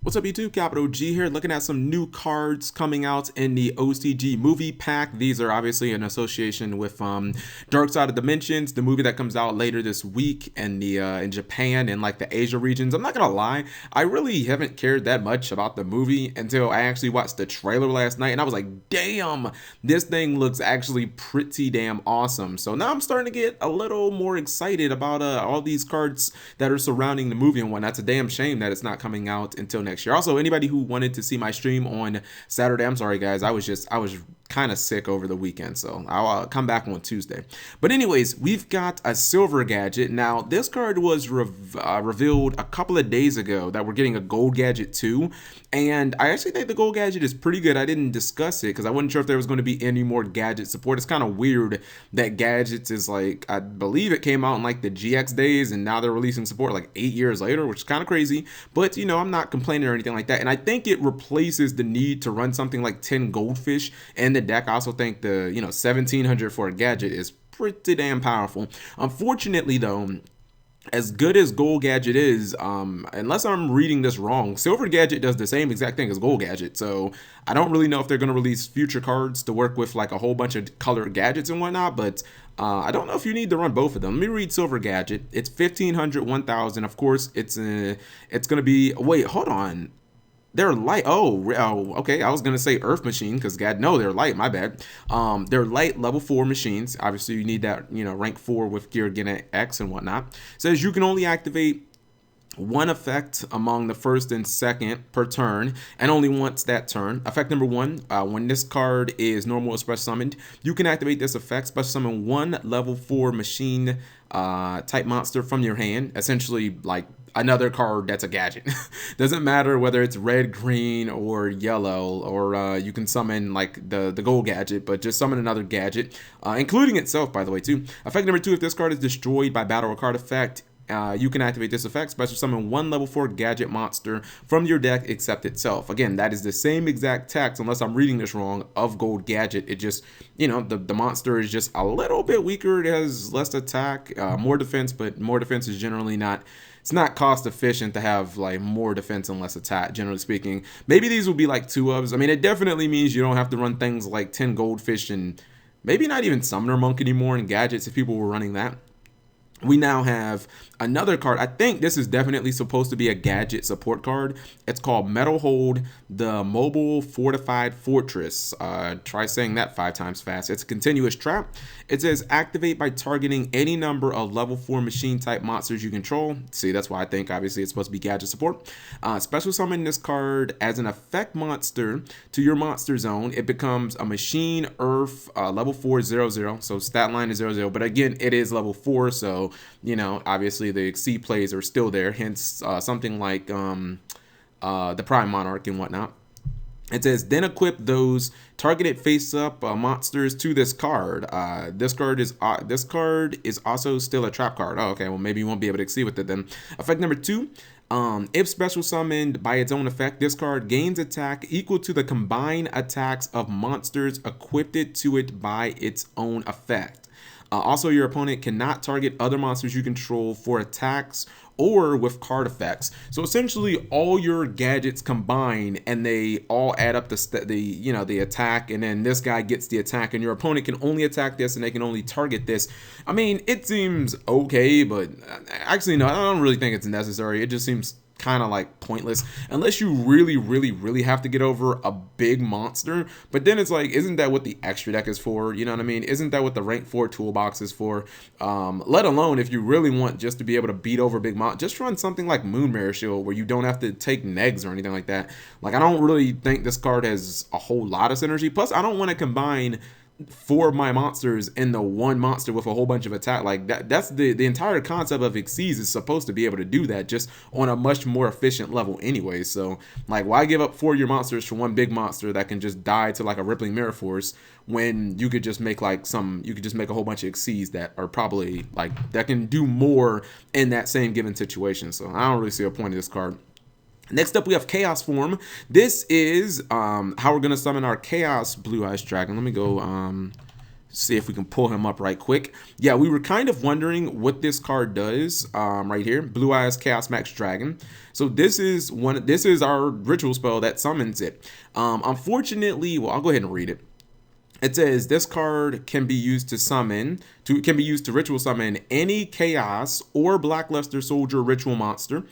What's up YouTube, Capital G here, looking at some new cards coming out in the OCG movie pack. These are obviously in association with Dark Side of Dimensions, the movie that comes out later this week in Japan and like the Asia regions. I'm not gonna lie, I really haven't cared that much about the movie until I actually watched the trailer last night and I was like, damn, this thing looks actually pretty damn awesome. So now I'm starting to get a little more excited about all these cards that are surrounding the movie and whatnot. It's a damn shame that it's not coming out until next year. Also, anybody who wanted to see my stream on Saturday, I'm sorry guys, I was kind of sick over the weekend, so I'll come back on Tuesday. But anyways, we've got a Silver Gadget. Now, this card was revealed a couple of days ago that we're getting a Gold Gadget too, and I actually think the Gold Gadget is pretty good. I didn't discuss it because I wasn't sure if there was going to be any more gadget support. It's kind of weird that gadgets is like, I believe it came out in like the GX days, and now they're releasing support like 8 years later, which is kind of crazy. But you know, I'm not complaining or anything like that, and I think it replaces the need to run something like 10 goldfish in the deck. I also think the 1700 for a gadget is pretty damn powerful. Unfortunately though, as good as Gold Gadget is, unless I'm reading this wrong, Silver Gadget does the same exact thing as Gold Gadget. So I don't really know if they're going to release future cards to work with like a whole bunch of colored gadgets and whatnot, but I don't know if you need to run both of them. Let me read Silver Gadget. It's 1500, 1000. Of course, it's going to be, wait, hold on. They're light. Oh, okay. I was gonna say Earth Machine because God, no, they're light. My bad. They're light level 4 machines. Obviously, you need that rank 4 with Gear Gena X and whatnot. It says you can only activate one effect among the first and second per turn, and only once that turn. Effect number 1, when this card is normal or special summoned, you can activate this effect, special summon one level 4 machine type monster from your hand, essentially like another card that's a gadget. Doesn't matter whether it's red, green, or yellow, or you can summon like the Gold Gadget, but just summon another gadget, including itself, by the way, too. Effect number 2, if this card is destroyed by battle or card effect, you can activate this effect, special summon one level 4 gadget monster from your deck except itself. Again, that is the same exact text, unless I'm reading this wrong, of Gold Gadget. It just, the monster is just a little bit weaker. It has less attack, more defense, but more defense is generally not, it's not cost efficient to have like more defense and less attack, generally speaking. Maybe these will be like 2-ofs. I mean, it definitely means you don't have to run things like 10 goldfish and maybe not even Summoner Monk anymore in gadgets if people were running that. We now have another card. I think this is definitely supposed to be a gadget support card. It's called Metal Hold, the Mobile Fortified Fortress. Try saying that 5 times fast. It's a continuous trap. It says activate by targeting any number of level 4 machine type monsters you control. See, that's why I think obviously it's supposed to be gadget support. Special summon this card as an effect monster to your monster zone. It becomes a machine earth level 4 0/0. So stat line is 0/0, but again, it is level 4, so obviously the Exceed plays are still there, hence something like the Prime Monarch and whatnot. It says then equip those targeted face-up monsters to this card. This card is also still a trap card. Oh, okay. Well, maybe you won't be able to Exceed with it then. Effect number 2. If special summoned by its own effect, this card gains attack equal to the combined attacks of monsters equipped to it by its own effect. Also, your opponent cannot target other monsters you control for attacks or with card effects. So essentially, all your gadgets combine, and they all add up the attack. And then this guy gets the attack, and your opponent can only attack this, and they can only target this. I mean, it seems okay, but actually, no, I don't really think it's necessary. It just seems kind of like pointless unless you really have to get over a big monster. But then it's like, isn't that what the extra deck is for? You know what I mean? Isn't that what the rank 4 toolbox is for? Let alone if you really want just to be able to beat over big monsters, just run something like Moonmare Shield where you don't have to take negs or anything like that. Like, I don't really think this card has a whole lot of synergy. Plus, I don't want to combine 4 of my monsters in the one monster with a whole bunch of attack. Like that's the entire concept of Exceeds is supposed to be able to do that, just on a much more efficient level anyway. So like, why give up 4 of your monsters for one big monster that can just die to like a Rippling Mirror Force, when you could just make like a whole bunch of Exceeds that are probably like, that can do more in that same given situation. So I don't really see a point of this card. Next up, we have Chaos Form. This is how we're going to summon our Chaos Blue Eyes Dragon. Let me go See if we can pull him up right quick. Yeah, we were kind of wondering what this card does. Right here, Blue Eyes Chaos Max Dragon. So this is our ritual spell that summons it. Unfortunately, well, I'll go ahead and read it. It says this card can be used to ritual summon any chaos or blackluster soldier ritual monster.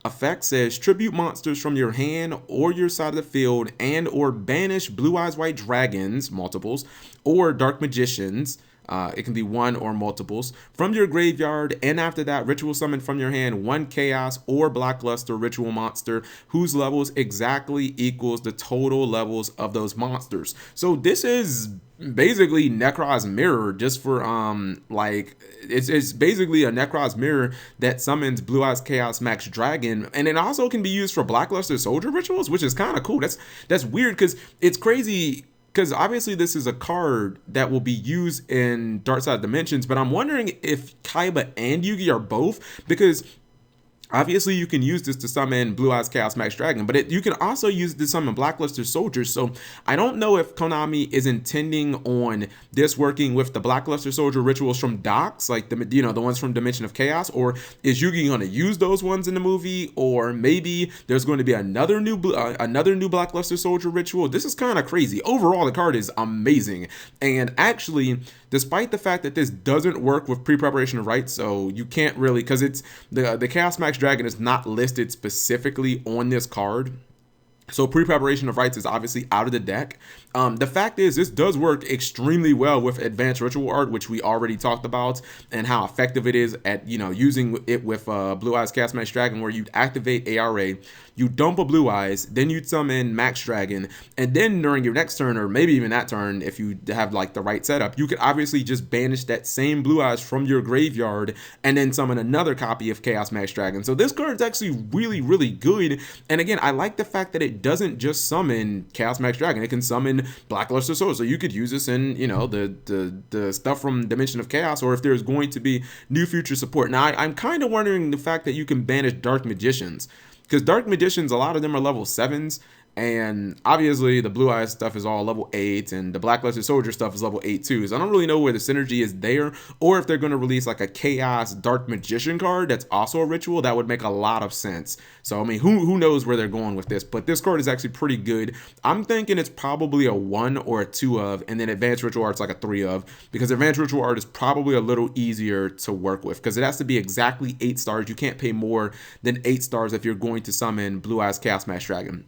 Effect says tribute monsters from your hand or your side of the field and or banish blue eyes white dragons, multiples, or dark magicians. It can be one or multiples from your graveyard, and after that, ritual summon from your hand one chaos or blackluster ritual monster whose levels exactly equals the total levels of those monsters. So this is basically Necroz's mirror, just for like it's basically a Necroz's mirror that summons Blue Eyes Chaos Max Dragon, and it also can be used for blackluster soldier rituals, which is kind of cool. That's weird because it's crazy. Because obviously this is a card that will be used in Dark Side Dimensions, but I'm wondering if Kaiba and Yugi are both, because obviously you can use this to summon Blue Eyes Chaos Max Dragon, but you can also use it to summon Blackluster Soldiers. So I don't know if Konami is intending on this working with the Blackluster Soldier rituals from Docs, like the ones from Dimension of Chaos, or is Yugi going to use those ones in the movie, or maybe there's going to be another new Blackluster Soldier ritual. This is kind of crazy. Overall, the card is amazing, and actually, despite the fact that this doesn't work with pre-preparation of rites, so you can't really, because it's the Chaos Max Dragon is not listed specifically on this card. So pre-preparation of rites is obviously out of the deck. The fact is, this does work extremely well with advanced ritual art, which we already talked about, and how effective it is at using it with Blue Eyes Chaos Max Dragon, where you'd activate ARA, you dump a Blue Eyes, then you'd summon Max Dragon, and then during your next turn, or maybe even that turn, if you have like the right setup, you could obviously just banish that same Blue Eyes from your graveyard and then summon another copy of Chaos Max Dragon. So this card is actually really, really good. And again, I like the fact that it doesn't just summon Chaos Max Dragon; it can summon Blackluster Soul. So you could use this in the stuff from Dimension of Chaos, or if there's going to be new future support. Now I'm kind of wondering the fact that you can banish Dark Magicians, because Dark Magicians, a lot of them are level 7s, and obviously the Blue Eyes stuff is all level 8, and the Blackluster Soldier stuff is level 8 too. So I don't really know where the synergy is there, or if they're going to release like a Chaos Dark Magician card that's also a ritual. That would make a lot of sense. So I mean, who knows where they're going with this, but this card is actually pretty good. I'm thinking it's probably a 1 or a 2 of, and then Advanced Ritual Art's like a 3 of, because Advanced Ritual Art is probably a little easier to work with, because it has to be exactly 8 stars. You can't pay more than 8 stars if you're going to summon Blue Eyes Chaos Max Dragon.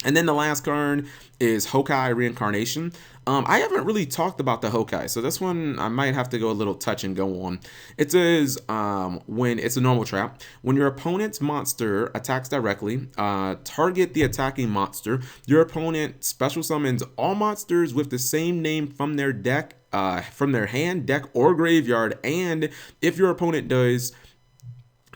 And then the last card is Hokai Reincarnation. I haven't really talked about the Hokai, so this one I might have to go a little touch and go on. It says when it's a normal trap, when your opponent's monster attacks directly, target the attacking monster. Your opponent special summons all monsters with the same name from their deck, from their hand, deck, or graveyard. And if your opponent does,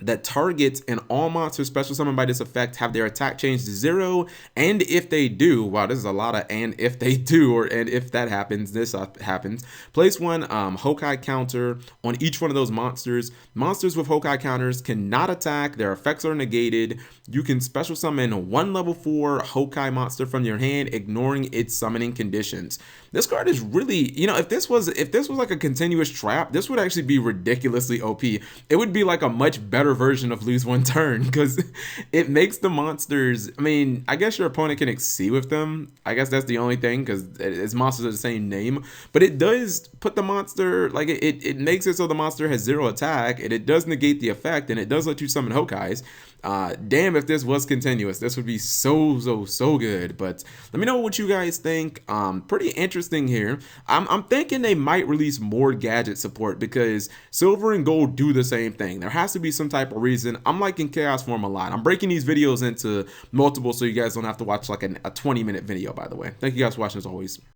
that targets and all monsters special summoned by this effect have their attack changed to 0, and if they do, wow, this is a lot of and if they do, and if that happens, this happens, place one Hokai counter on each one of those monsters. Monsters with Hokai counters cannot attack, their effects are negated. You can special summon one level 4 Hokai monster from your hand, ignoring its summoning conditions. This card is really, if this was like a continuous trap, this would actually be ridiculously OP. It would be like a much better version of lose one turn, because it makes the monsters, I mean, I guess your opponent can exceed with them. I guess that's the only thing, because its monsters are the same name, but it does put the monster, like it makes it so the monster has 0 attack, and it does negate the effect, and it does let you summon Hokais. Damn, if this was continuous, this would be so good. But let me know what you guys think. Pretty interesting here. I'm thinking they might release more gadget support, because silver and gold do the same thing. There has to be some type of reason. I'm liking Chaos Form a lot. I'm breaking these videos into multiple so you guys don't have to watch like a 20-minute video, by the way. Thank you guys for watching as always.